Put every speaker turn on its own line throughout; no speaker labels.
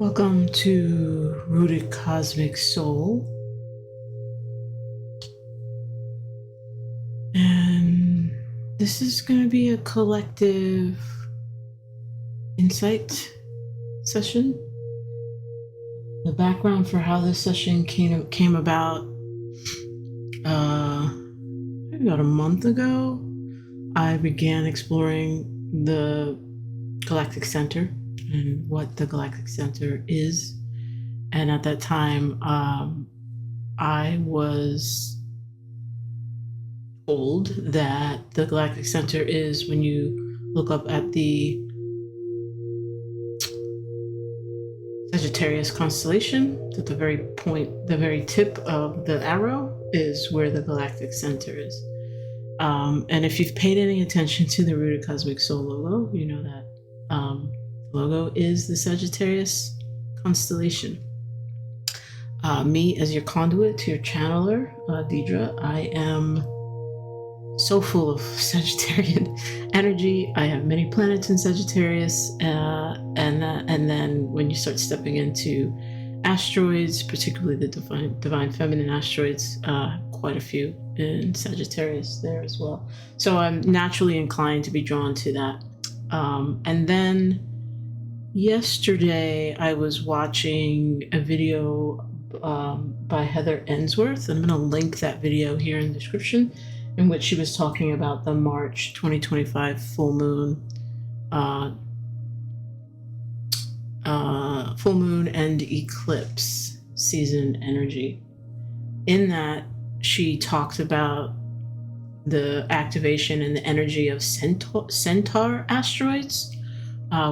Welcome to Rooted Cosmic Soul. And this is going to be a collective insight session. The background for how this session came about maybe about a month ago. I began exploring the Galactic Center and what the Galactic Center is. And at that time, I was told that the Galactic Center is when you look up at the Sagittarius constellation, at the very point, the very tip of the arrow is where the Galactic Center is. And if you've paid any attention to the Rooted Cosmic Soul logo, you know that logo is the Sagittarius constellation. Me as your conduit to your channeler, Deidre, I am so full of Sagittarian energy. I have many planets in Sagittarius, and then when you start stepping into asteroids, particularly the divine feminine asteroids, quite a few in Sagittarius there as well. So I'm naturally inclined to be drawn to that. And then yesterday I was watching a video by Heather Ensworth. I'm going to link that video here in the description, in which she was talking about the March 2025 full moon and eclipse season energy. In that, she talked about the activation and the energy of Centaur asteroids,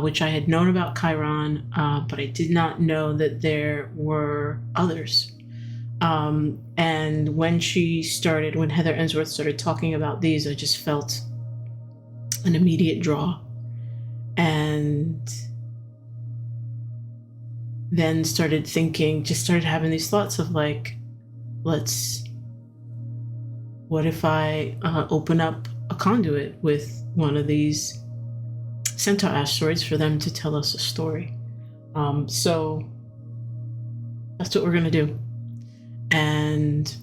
which I had known about Chiron, but I did not know that there were others. And when Heather Ensworth started talking about these, I just felt an immediate draw. And then started having these thoughts of like, what if I open up a conduit with one of these Centaur asteroids for them to tell us a story? So that's what we're going to do. And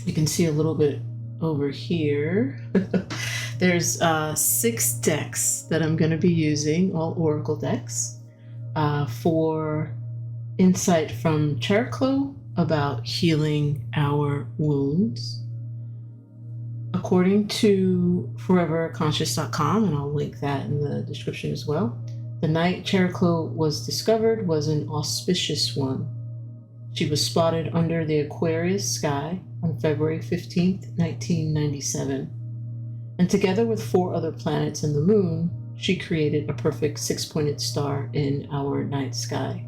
you can see a little bit over here. There's 6 decks that I'm going to be using, all oracle decks, for insight from Chariklo about healing our wounds. According to foreverconscious.com, and I'll link that in the description as well, the night Chariklo was discovered was an auspicious one. She was spotted under the Aquarius sky on February 15th, 1997. And together with 4 other planets and the moon, she created a perfect 6-pointed star in our night sky.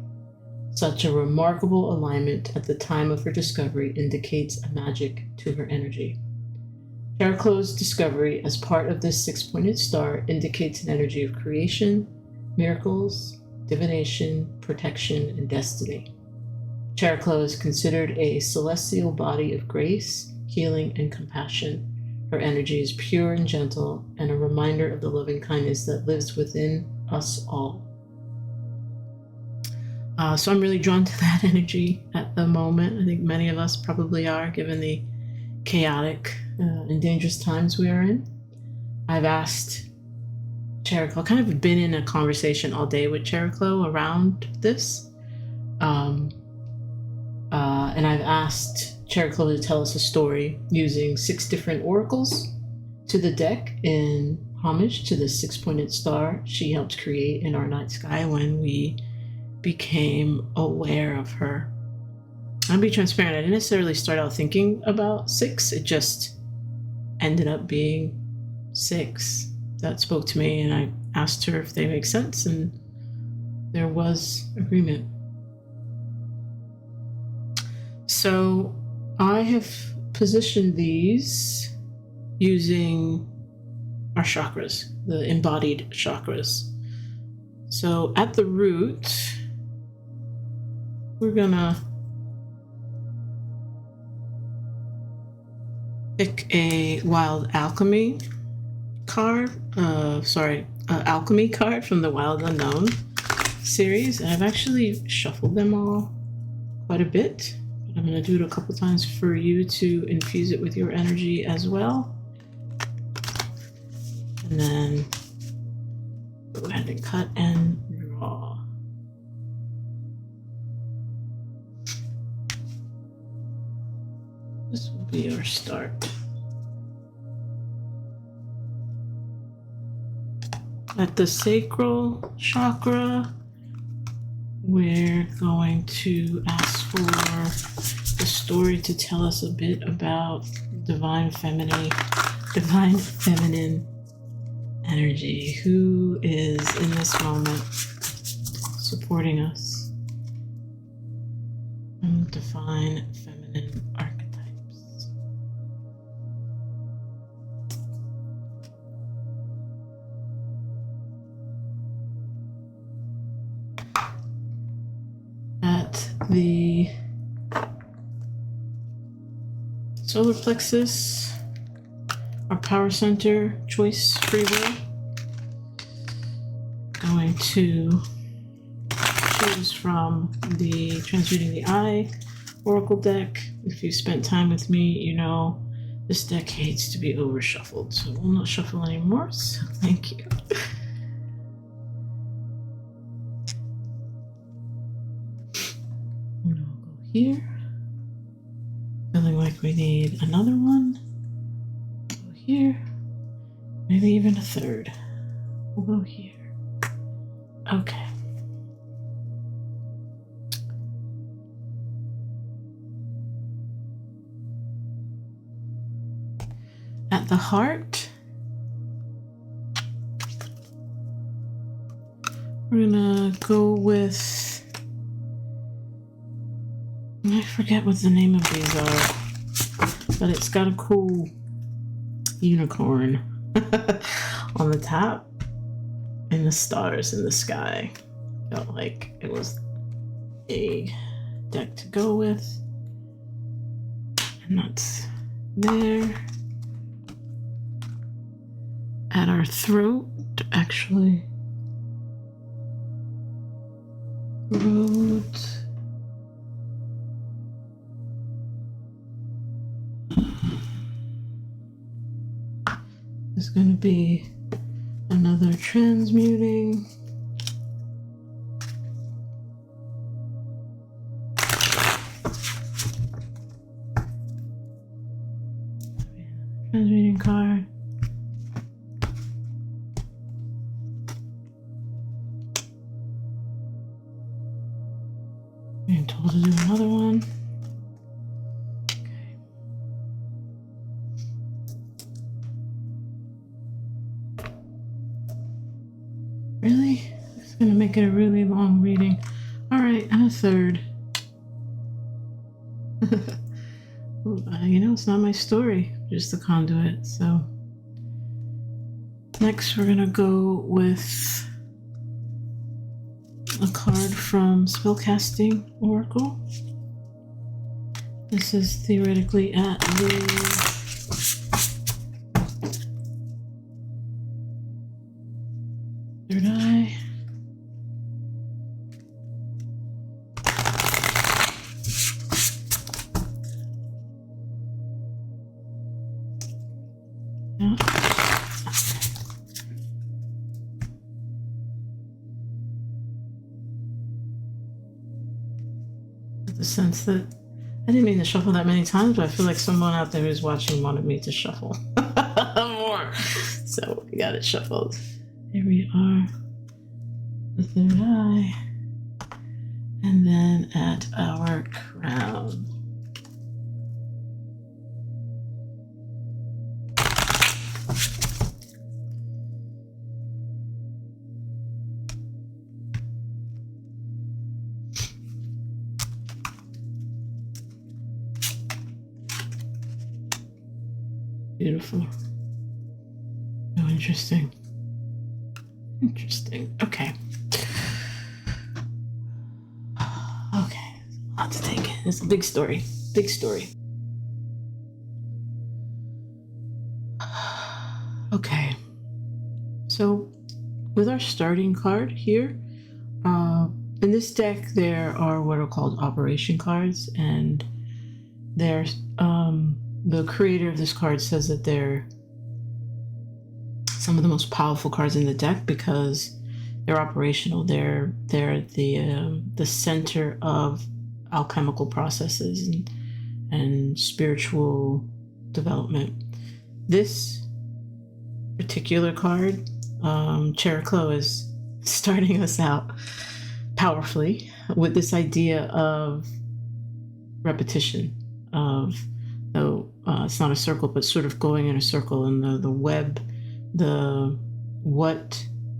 Such a remarkable alignment at the time of her discovery indicates a magic to her energy. Chariklo's discovery as part of this 6-pointed star indicates an energy of creation, miracles, divination, protection, and destiny. Chariklo is considered a celestial body of grace, healing, and compassion. Her energy is pure and gentle, and a reminder of the loving kindness that lives within us all. So I'm really drawn to that energy at the moment. I think many of us probably are, given the chaotic and dangerous times we are in. I've asked Chariklo, kind of been in a conversation all day with Chariklo around this. And I've asked Chariklo to tell us a story using 6 different oracles to the deck in homage to the 6-pointed star she helped create in our night sky when we became aware of her. I'll be transparent, I didn't necessarily start out thinking about 6, it just ended up being 6 that spoke to me, and I asked her if they make sense, and there was agreement. So I have positioned these using our chakras, the embodied chakras. So at the root, we're gonna pick a wild alchemy card, alchemy card from the Wild Unknown series, and I've actually shuffled them all quite a bit. But I'm going to do it a couple times for you to infuse it with your energy as well. And then go ahead and cut and draw. This will be our start. At the sacral chakra, we're going to ask for the story to tell us a bit about divine feminine energy. Who is in this moment supporting us? And divine feminine archetypes. At the solar plexus, our power center, choice, free will, going to choose from the Transmuting the I Oracle deck. If you spent time with me, you know this deck hates to be over shuffled, so we'll not shuffle anymore, so thank you. I'm gonna go here. Feeling like we need another one. Go here. Maybe even a third. We'll go here. Okay. At the heart, we're gonna go with, I forget what the name of these are, but it's got a cool unicorn on the top and the stars in the sky. Felt like it was a deck to go with. And that's there. At our throat, actually. Throat. There's going to be another transmuting. Transmuting card. Being told to do another one. Okay. Really? It's gonna make it a really long reading. Alright, and a third. You know, it's not my story, just the conduit. So next we're gonna go with a card from Spellcasting Oracle. This is theoretically at the third eye. Yeah. The sense that I didn't mean to shuffle that many times, but I feel like someone out there who's watching wanted me to shuffle more. So we got it shuffled. Here we are, the third eye, and then at our crown. Beautiful. Oh, interesting. Interesting. Okay. Okay. A lot to take in. It's a big story. Big story. Okay. So with our starting card here, In this deck, there are what are called operation cards, and there's the creator of this card says that they're some of the most powerful cards in the deck because they're operational. They're the center of alchemical processes and spiritual development. This particular card, Chariklo, is starting us out powerfully with this idea of repetition, of it's not a circle, but sort of going in a circle, and the web, the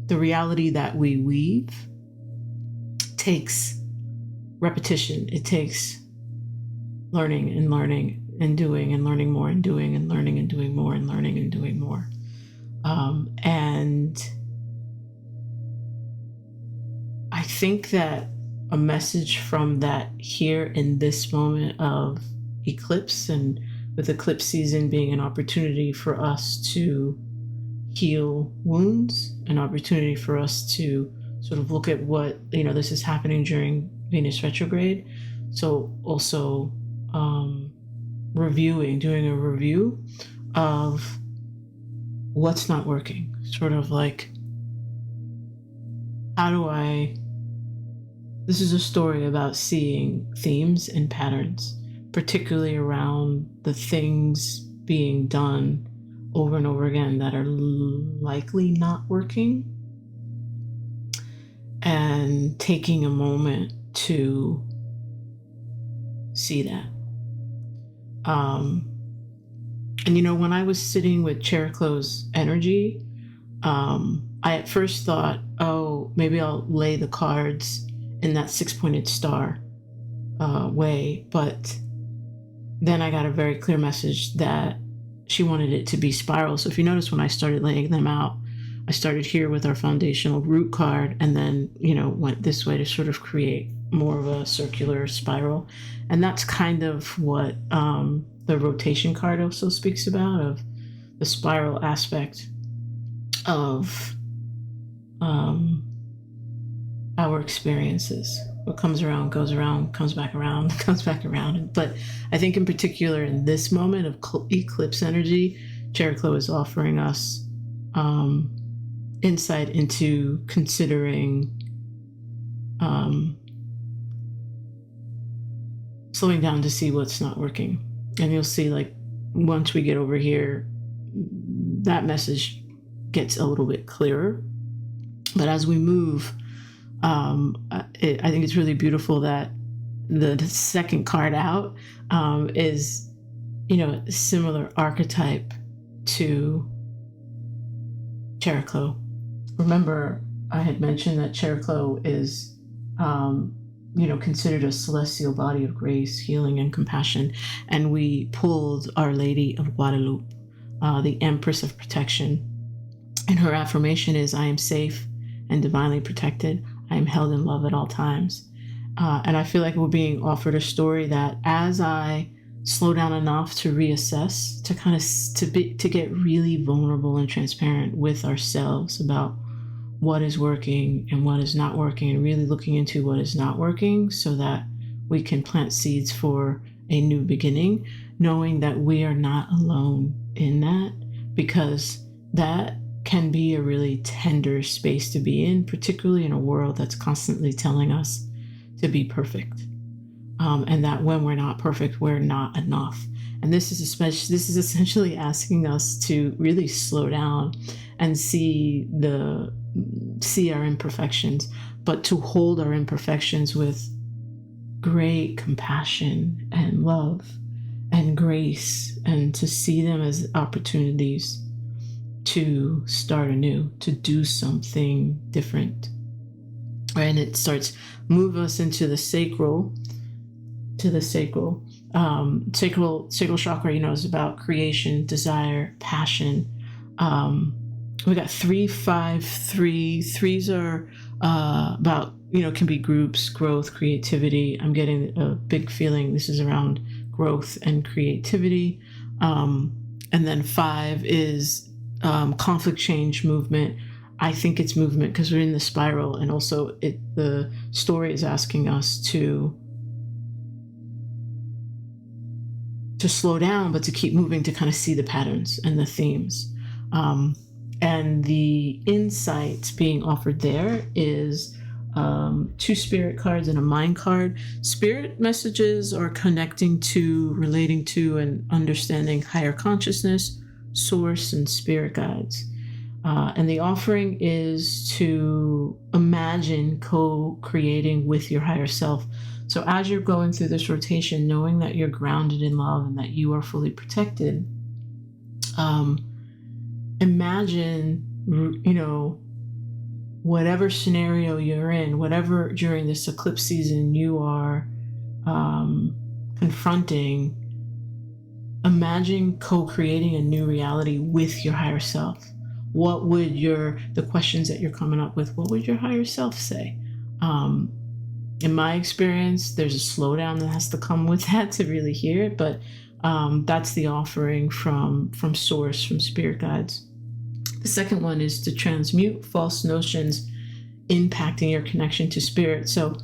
reality that we weave takes repetition. It takes learning and doing and learning more and doing and learning and doing more and learning and doing more. And I think that a message from that here in this moment of eclipse, and with eclipse season being an opportunity for us to heal wounds, an opportunity for us to sort of look at what, this is happening during Venus retrograde. So also doing a review of what's not working, sort of like, this is a story about seeing themes and patterns, particularly around the things being done over and over again that are likely not working, and taking a moment to see that. And when I was sitting with Chariklo's energy, I at first thought, oh, maybe I'll lay the cards in that 6-pointed star way, but then I got a very clear message that she wanted it to be spiral. So if you notice, when I started laying them out, I started here with our foundational root card, and then went this way to sort of create more of a circular spiral. And that's kind of what the rotation card also speaks about, of the spiral aspect of our experiences. What comes around goes around, comes back around, comes back around. But I think in particular in this moment of eclipse energy, Chariklo is offering us insight into considering slowing down to see what's not working. And you'll see, like, once we get over here, that message gets a little bit clearer. But as we move, I think it's really beautiful that the second card out is, a similar archetype to Chariklo. Remember, I had mentioned that Chariklo is, considered a celestial body of grace, healing, and compassion. And we pulled Our Lady of Guadalupe, the Empress of Protection. And her affirmation is, I am safe and divinely protected. I am held in love at all times. And I feel like we're being offered a story that, as I slow down enough to reassess, to kind of to get really vulnerable and transparent with ourselves about what is working and what is not working, and really looking into what is not working so that we can plant seeds for a new beginning, knowing that we are not alone in that, because that can be a really tender space to be in, particularly in a world that's constantly telling us to be perfect. And that when we're not perfect, we're not enough. And this is essentially asking us to really slow down and see our imperfections, but to hold our imperfections with great compassion and love and grace, and to see them as opportunities to start anew, to do something different. And it starts move us into the sacral, sacral chakra, is about creation, desire, passion. We got 3, 5, 3. Threes are about, can be groups, growth, creativity. I'm getting a big feeling this is around growth and creativity. And then 5 is conflict, change, movement. I think it's movement because we're in the spiral, and also the story is asking us to slow down, but to keep moving, to kind of see the patterns and the themes. And the insight being offered there is 2 spirit cards and a mind card. Spirit messages are connecting to, relating to, and understanding higher consciousness, source, and spirit guides. And the offering is to imagine co-creating with your higher self. So as you're going through this rotation, knowing that you're grounded in love and that you are fully protected, imagine, whatever scenario you're in, whatever during this eclipse season you are confronting, imagine co-creating a new reality with your higher self. What would the questions that you're coming up with, what would your higher self say? In my experience, there's a slowdown that has to come with that to really hear it, but that's the offering from source, from spirit guides. The second one is to transmute false notions impacting your connection to spirit. So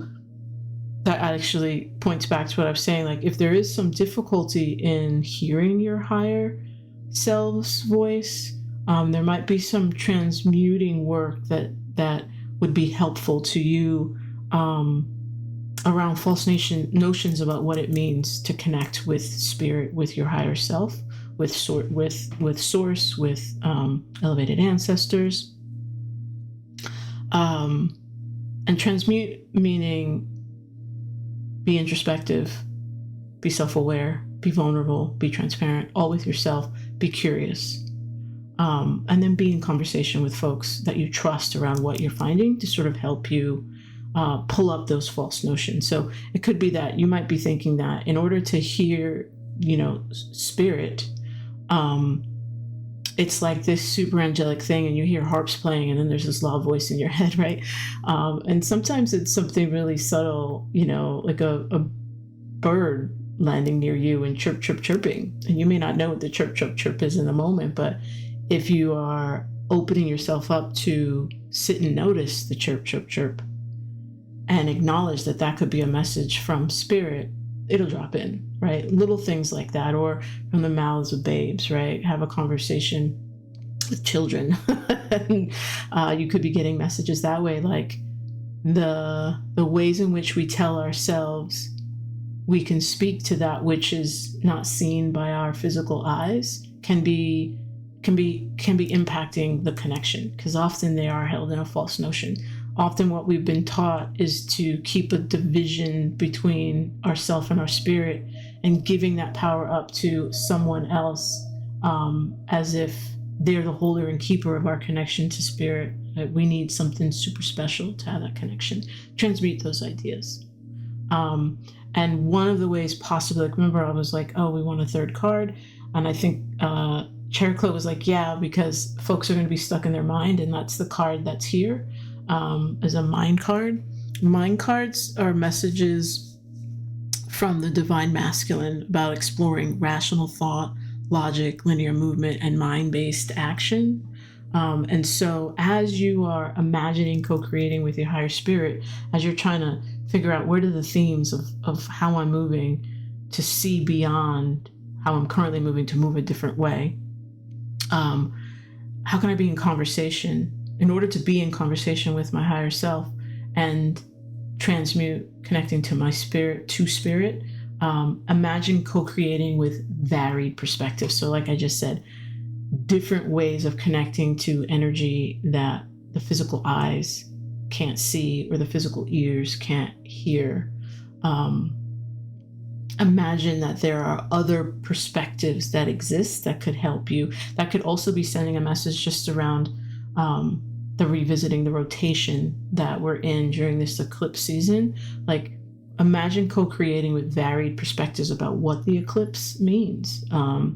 that actually points back to what I was saying. Like, if there is some difficulty in hearing your higher self's voice, there might be some transmuting work that would be helpful to you around false notions about what it means to connect with spirit, with your higher self, with source, with elevated ancestors. And transmute meaning be introspective, be self-aware, be vulnerable, be transparent, all with yourself, be curious. And then be in conversation with folks that you trust around what you're finding to sort of help you pull up those false notions. So it could be that you might be thinking that in order to hear, spirit, it's like this super angelic thing, and you hear harps playing, and then there's this loud voice in your head, right? And sometimes it's something really subtle, like a bird landing near you and chirp, chirp, chirping. And you may not know what the chirp, chirp, chirp is in the moment, but if you are opening yourself up to sit and notice the chirp, chirp, chirp, and acknowledge that that could be a message from spirit, it'll drop in, right? Little things like that, or from the mouths of babes, right? Have a conversation with children. And, you could be getting messages that way, like the ways in which we tell ourselves we can speak to that which is not seen by our physical eyes can be impacting the connection, because often they are held in a false notion. Often what we've been taught is to keep a division between ourself and our spirit, and giving that power up to someone else, as if they're the holder and keeper of our connection to spirit. We need something super special to have that connection. Transmute those ideas. And one of the ways possibly, like, remember I was like, oh, we want a third card. And I think Chariklo was like, yeah, because folks are going to be stuck in their mind, and that's the card that's here. As a mind card. Mind cards are messages from the divine masculine about exploring rational thought, logic, linear movement, and mind-based action. And so as you are imagining co-creating with your higher spirit, as you're trying to figure out where are the themes of how I'm moving to see beyond how I'm currently moving to move a different way, how can I be in conversation in order to be in conversation with my higher self and transmute, connecting to my spirit, imagine co-creating with varied perspectives. So like I just said, different ways of connecting to energy that the physical eyes can't see or the physical ears can't hear. Imagine that there are other perspectives that exist that could help you. That could also be sending a message just around the revisiting the rotation that we're in during this eclipse season. Like, imagine co-creating with varied perspectives about what the eclipse means. I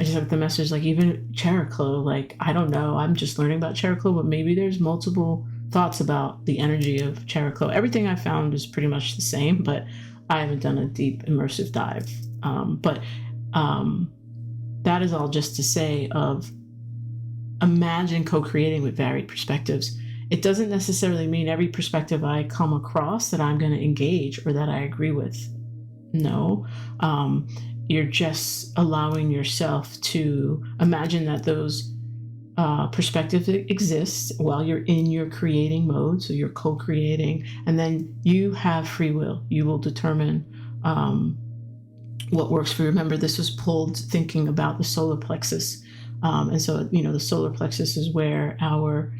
just have the message, like, even Chariklo, like, I don't know, I'm just learning about Chariklo, but maybe there's multiple thoughts about the energy of Chariklo. Everything I found is pretty much the same, but I haven't done a deep immersive dive. But that is all just to say of imagine co-creating with varied perspectives. It doesn't necessarily mean every perspective I come across that I'm going to engage or that I agree with. No, you're just allowing yourself to imagine that those perspectives exist while you're in your creating mode. So you're co-creating, and then you have free will. You will determine what works for you. Remember, this was pulled thinking about the solar plexus. And so, the solar plexus is where our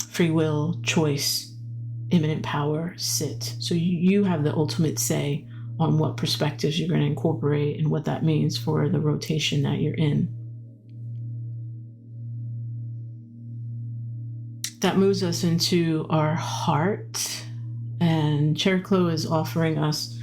free will, choice, immanent power sit. So you have the ultimate say on what perspectives you're going to incorporate and what that means for the rotation that you're in. That moves us into our heart, and Chariklo is offering us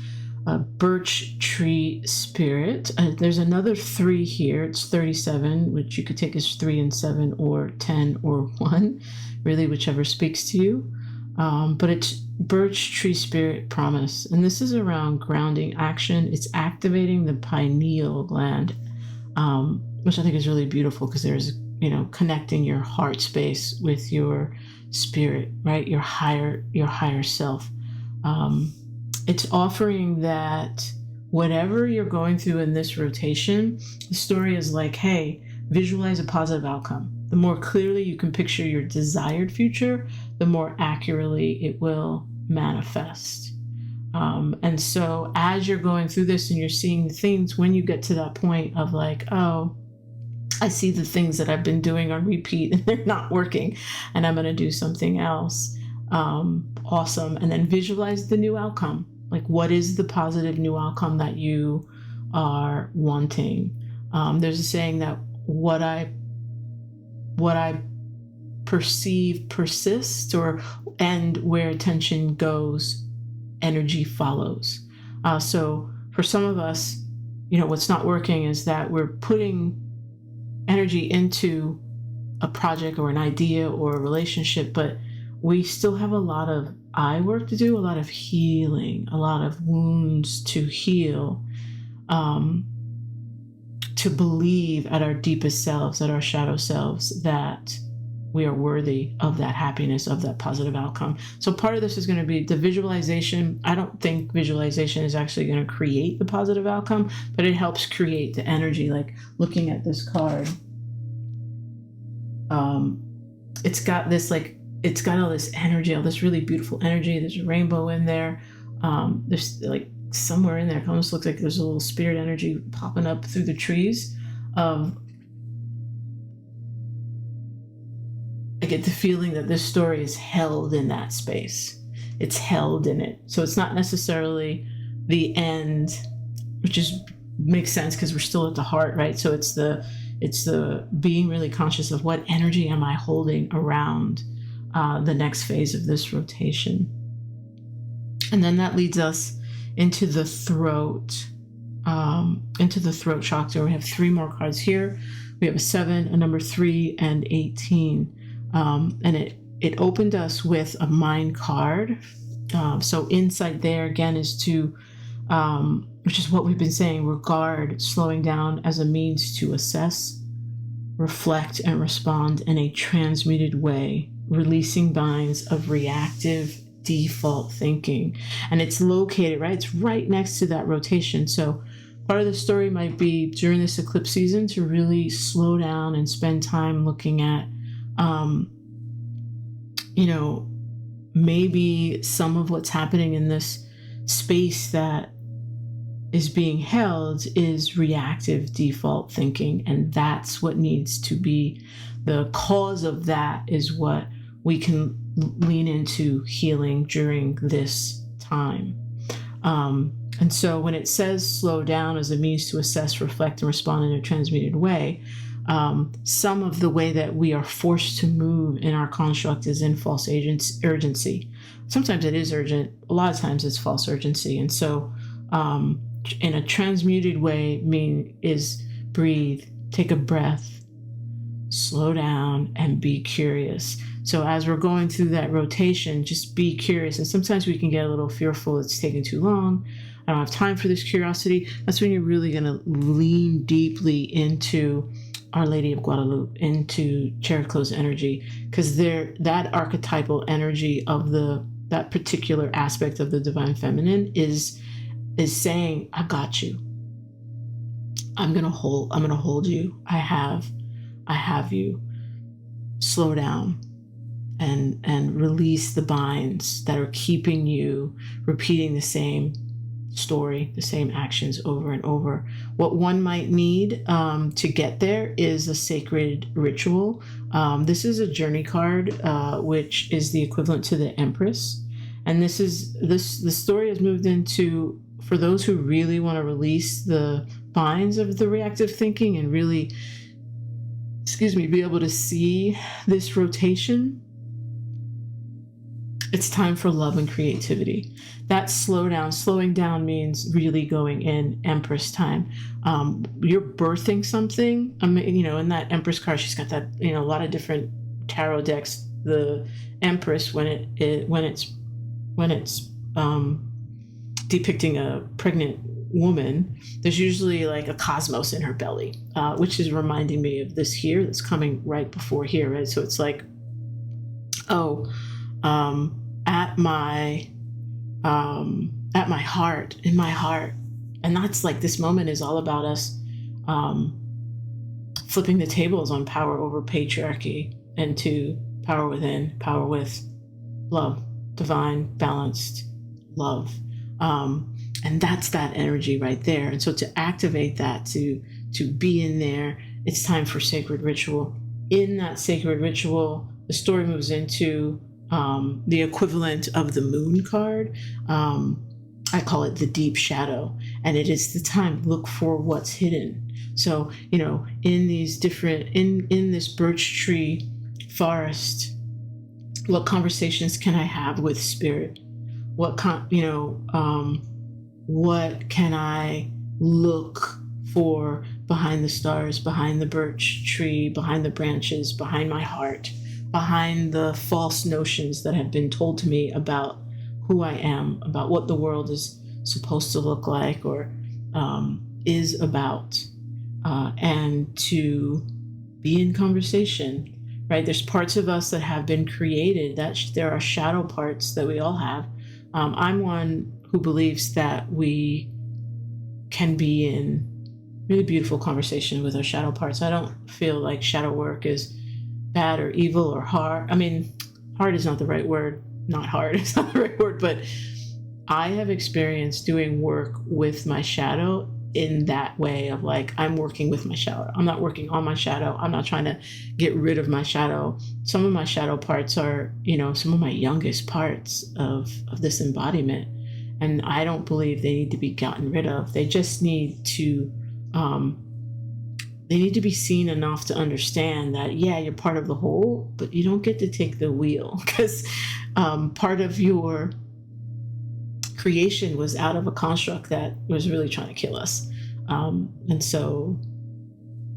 a birch tree spirit. There's another 3 here. It's 37, which you could take as 3 and 7 or 10 or 1, really whichever speaks to you. But it's birch tree spirit promise, and this is around grounding action. It's activating the pineal gland, which I think is really beautiful, because there's connecting your heart space with your spirit, right? Your higher self. It's offering that whatever you're going through in this rotation, the story is like, hey, visualize a positive outcome. The more clearly you can picture your desired future, the more accurately it will manifest. And so as you're going through this and you're seeing the things, when you get to that point of like, oh, I see the things that I've been doing on repeat and they're not working, and I'm going to do something else. Awesome. And then visualize the new outcome. Like, what is the positive new outcome that you are wanting? There's a saying that what I perceive persists, and where attention goes, energy follows. So for some of us, what's not working is that we're putting energy into a project or an idea or a relationship, but we still have a lot of eye work to do, a lot of healing, a lot of wounds to heal, to believe at our deepest selves, at our shadow selves, that we are worthy of that happiness, of that positive outcome. So part of this is going to be the visualization. I don't think visualization is actually going to create the positive outcome, but it helps create the energy. Like looking at this card, it's got all this energy, all this really beautiful energy. There's a rainbow in there. There's like somewhere in there, it almost looks like there's a little spirit energy popping up through the trees. I get the feeling that this story is held in that space. It's held in it. So it's not necessarily the end, which makes sense because we're still at the heart, right? So it's the being really conscious of what energy am I holding around the next phase of this rotation. And then that leads us into the throat chakra. We have 3 more cards here. We have a 7, a number 3, and 18. And it opened us with a mind card. So insight there again is to, which is what we've been saying, regard slowing down as a means to assess, reflect, and respond in a transmuted way, releasing binds of reactive default thinking. And it's located, right? It's right next to that rotation. So part of the story might be during this eclipse season to really slow down and spend time looking at, maybe some of what's happening in this space that is being held is reactive default thinking. And that's what needs to be the cause of that, is what we can lean into healing during this time. And so when it says slow down as a means to assess, reflect, and respond in a transmuted way, some of the way that we are forced to move in our construct is in false urgency. Sometimes it is urgent. A lot of times it's false urgency. And so in a transmuted way is breathe, take a breath, slow down, and be curious. So as we're going through that rotation, just be curious. And sometimes we can get a little fearful. It's taking too long. I don't have time for this curiosity. That's when you're really going to lean deeply into Our Lady of Guadalupe, into Chariklo's energy, because that archetypal energy of that particular aspect of the divine feminine is saying, I got you. I'm gonna hold you. I have you. Slow down and release the binds that are keeping you repeating the same story, the same actions over and over. What one might need to get there is a sacred ritual. This is a journey card, which is the equivalent to the Empress. And the story has moved into, for those who really want to release the binds of the reactive thinking and really, be able to see this rotation. It's time for love and creativity. That slowing down means really going in Empress time. You're birthing something. In that Empress card, she's got that, a lot of different tarot decks. The Empress, when it's depicting a pregnant woman, there's usually like a cosmos in her belly, which is reminding me of this here that's coming right before here, right? So it's like, at my heart, in my heart. And that's like, this moment is all about us flipping the tables on power over patriarchy into power within, power with love, divine, balanced love. And that's that energy right there. And so to activate that, to be in there, it's time for sacred ritual. In that sacred ritual, the story moves into the equivalent of the moon card. I call it the deep shadow, and it is the time, look for what's hidden. So, in these different, in this birch tree forest, what conversations can I have with spirit? What can I look for behind the stars, behind the birch tree, behind the branches, behind my heart, behind the false notions that have been told to me about who I am, about what the world is supposed to look like or is about, and to be in conversation, right? There's parts of us that have been created, that there are shadow parts that we all have. I'm one who believes that we can be in really beautiful conversation with our shadow parts. I don't feel like shadow work is bad or evil or hard. I mean, hard is not the right word. Not hard is not the right word, but I have experienced doing work with my shadow in that way of like, I'm working with my shadow. I'm not working on my shadow. I'm not trying to get rid of my shadow. Some of my shadow parts are, some of my youngest parts of this embodiment. And I don't believe they need to be gotten rid of. They just need to, be seen enough to understand that, yeah, you're part of the whole, but you don't get to take the wheel, because part of your creation was out of a construct that was really trying to kill us. And so,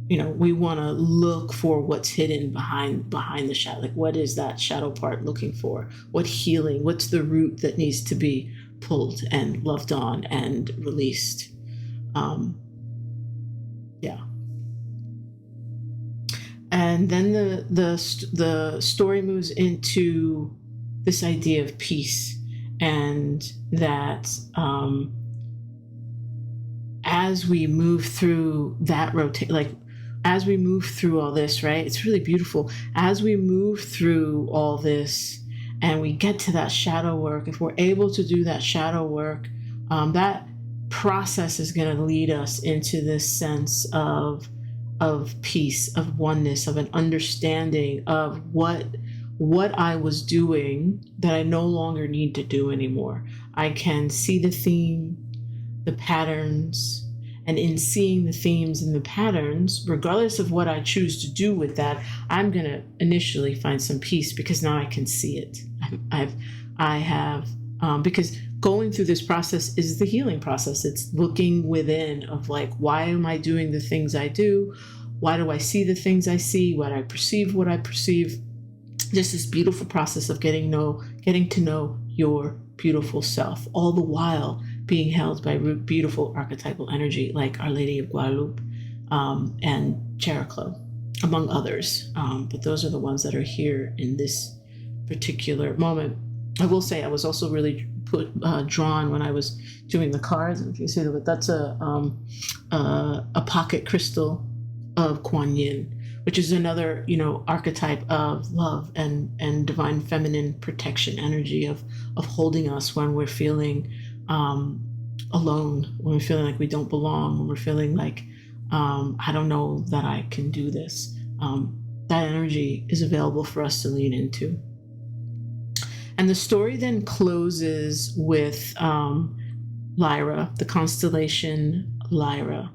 we want to look for what's hidden behind the shadow. Like, what is that shadow part looking for? What healing? What's the root that needs to be pulled and loved on and released? Yeah. And then the story moves into this idea of peace, and that as we move through that as we move through all this, right? It's really beautiful. As we move through all this and we get to that shadow work, if we're able to do that shadow work, that process is going to lead us into this sense of peace, of oneness, of an understanding of what I was doing that I no longer need to do anymore. I can see the theme, the patterns, and in seeing the themes and the patterns, regardless of what I choose to do with that, I'm going to initially find some peace, because now I can see it. I have, because going through this process is the healing process. It's looking within of like, why am I doing the things I do? Why do I see the things I see? What I perceive? Just this beautiful process of getting to know your beautiful self, all the while being held by beautiful archetypal energy like Our Lady of Guadalupe and Chariklo. among others. But those are the ones that are here in this particular moment. I will say I was also really drawn when I was doing the cards. If you see that, but that's a pocket crystal of Kuan Yin, which is another, archetype of love and divine feminine protection energy of holding us when we're feeling alone, when we're feeling like we don't belong, when we're feeling like I don't know that I can do this. That energy is available for us to lean into. And the story then closes with Lyra, the constellation Lyra.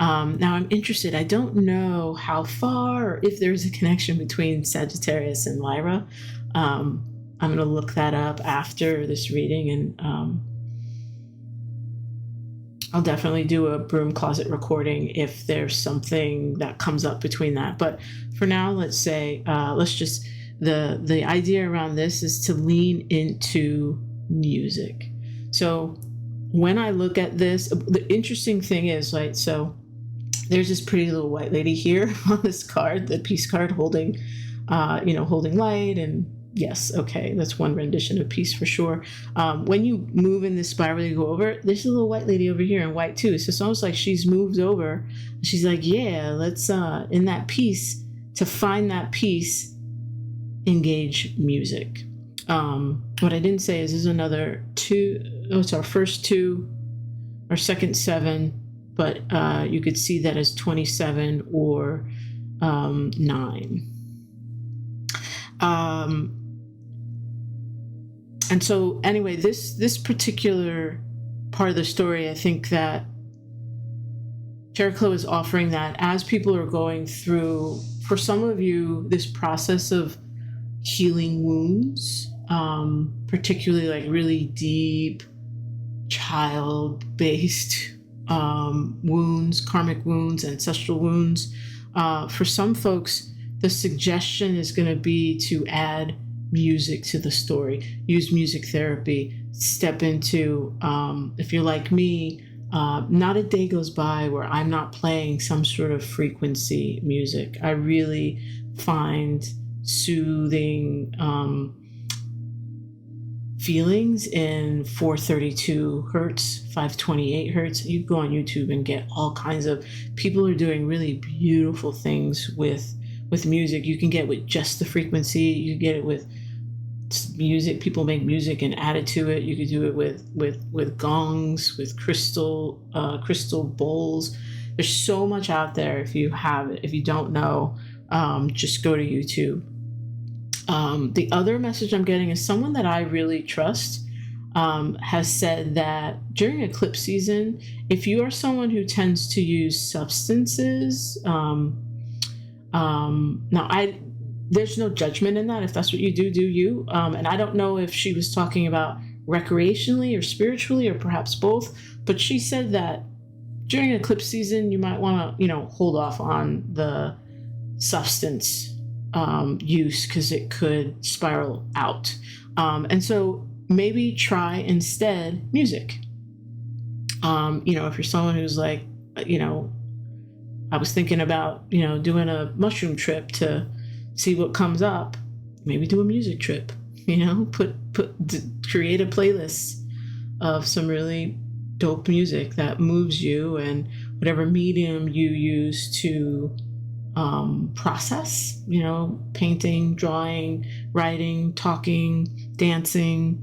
Now I'm interested. I don't know how far, or if there's a connection between Sagittarius and Lyra. I'm going to look that up after this reading, and I'll definitely do a broom closet recording if there's something that comes up between that. But for now, let's say, the idea around this is to lean into music. So when I look at this, the interesting thing is, right, so there's this pretty little white lady here on this card, the peace card, holding light. And yes, okay, that's one rendition of peace for sure. When you move in this spiral, you go over, there's a little white lady over here in white too. So it's almost like she's moved over. She's like, yeah, let's, in that peace, to find that peace, engage music. What I didn't say is there's another two. Oh, it's our first two, our second seven, but you could see that as 27 or 9. And so anyway, this particular part of the story, I think that Chariklo is offering that as people are going through, for some of you, this process of healing wounds, particularly like really deep child-based wounds, karmic wounds, ancestral wounds. For some folks, the suggestion is going to be to add music to the story, use music therapy, step into, if you're like me, not a day goes by where I'm not playing some sort of frequency music. I really find soothing feelings in 432 hertz, 528 hertz. You go on YouTube and get all kinds of people are doing really beautiful things with music. You can get with just the frequency. You get it with music. People make music and add it to it. You could do it with gongs, with crystal bowls. There's so much out there. If you have it, if you don't know, just go to YouTube. The other message I'm getting is someone that I really trust has said that during eclipse season, if you are someone who tends to use substances, there's no judgment in that. If that's what you do, do you. And I don't know if she was talking about recreationally or spiritually or perhaps both, but she said that during eclipse season, you might want to, hold off on the substance use because it could spiral out. And so maybe try instead music. If you're someone who's like, I was thinking about, doing a mushroom trip to see what comes up, maybe do a music trip, create a playlist of some really dope music that moves you, and whatever medium you use to process, painting, drawing, writing, talking, dancing,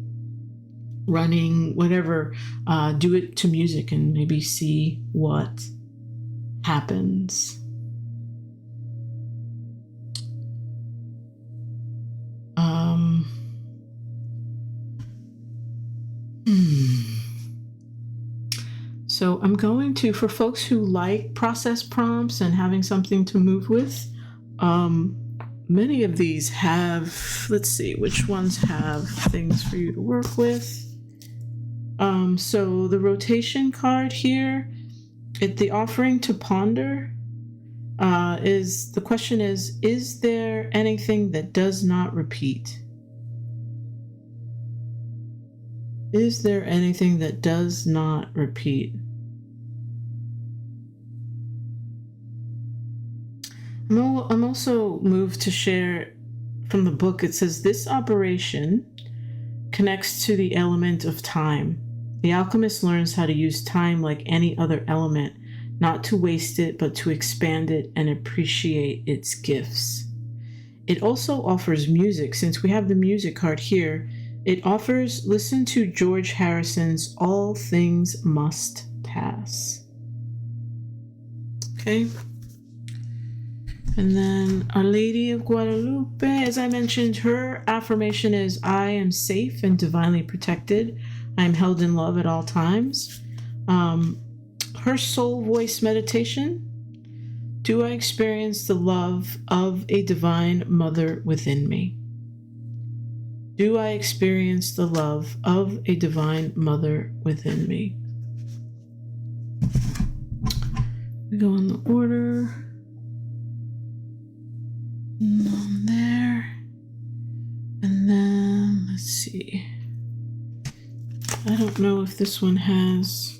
running, whatever, do it to music and maybe see what happens. So I'm going to, for folks who like process prompts and having something to move with, many of these have, let's see, which ones have things for you to work with. So the rotation card here, the offering to ponder, the question is there anything that does not repeat? Is there anything that does not repeat? I'm also moved to share from the book. It says this operation connects to the element of time. The alchemist learns how to use time like any other element, not to waste it, but to expand it and appreciate its gifts. It also offers music. Since we have the music card here, it offers, listen to George Harrison's All Things Must Pass. Okay. And then Our Lady of Guadalupe, as I mentioned, her affirmation is, I am safe and divinely protected. I am held in love at all times. Her soul voice meditation, do I experience the love of a divine mother within me? Do I experience the love of a divine mother within me? We go in the order. On there. And then, let's see. I don't know if this one has...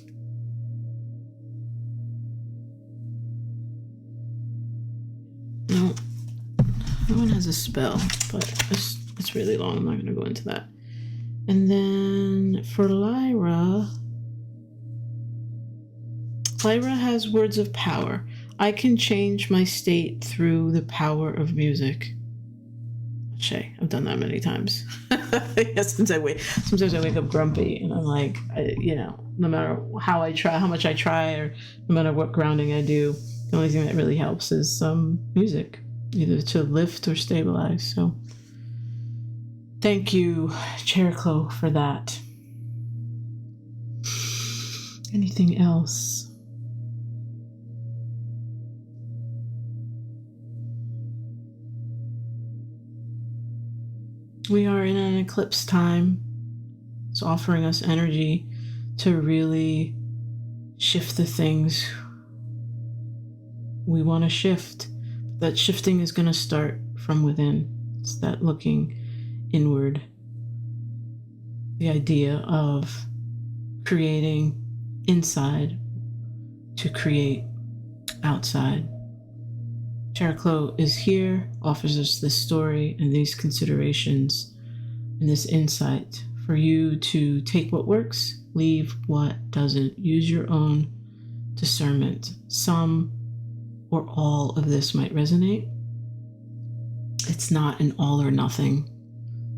No, that one has a spell, but it's really long. I'm not going to go into that. And then for Lyra has words of power. I can change my state through the power of music. Shay, I've done that many times. Yeah, sometimes I wake up grumpy, and I'm like, no matter how I try, how much I try, or no matter what grounding I do, the only thing that really helps is some music, either to lift or stabilize. So thank you, Chariklo, for that. Anything else? We are in an eclipse time. It's offering us energy to really shift the things we want to shift. That shifting is going to start from within. It's that looking inward. The idea of creating inside to create outside. Chariklo is here, offers us this story and these considerations and this insight for you to take what works, leave what doesn't. Use your own discernment. Some or all of this might resonate. It's not an all or nothing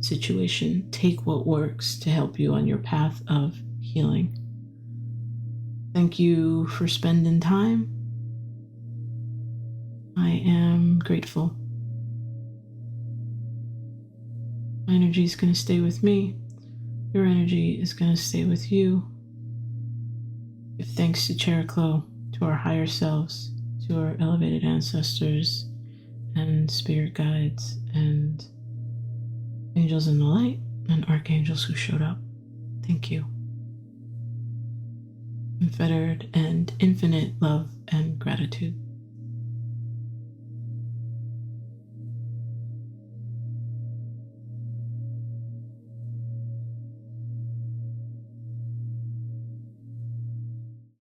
situation. Take what works to help you on your path of healing. Thank you for spending time. I am grateful. My energy is going to stay with me. Your energy is going to stay with you. Give thanks to Chariklo, to our higher selves, to our elevated ancestors and spirit guides and angels in the light and archangels who showed up. Thank you. Unfettered and infinite love and gratitude.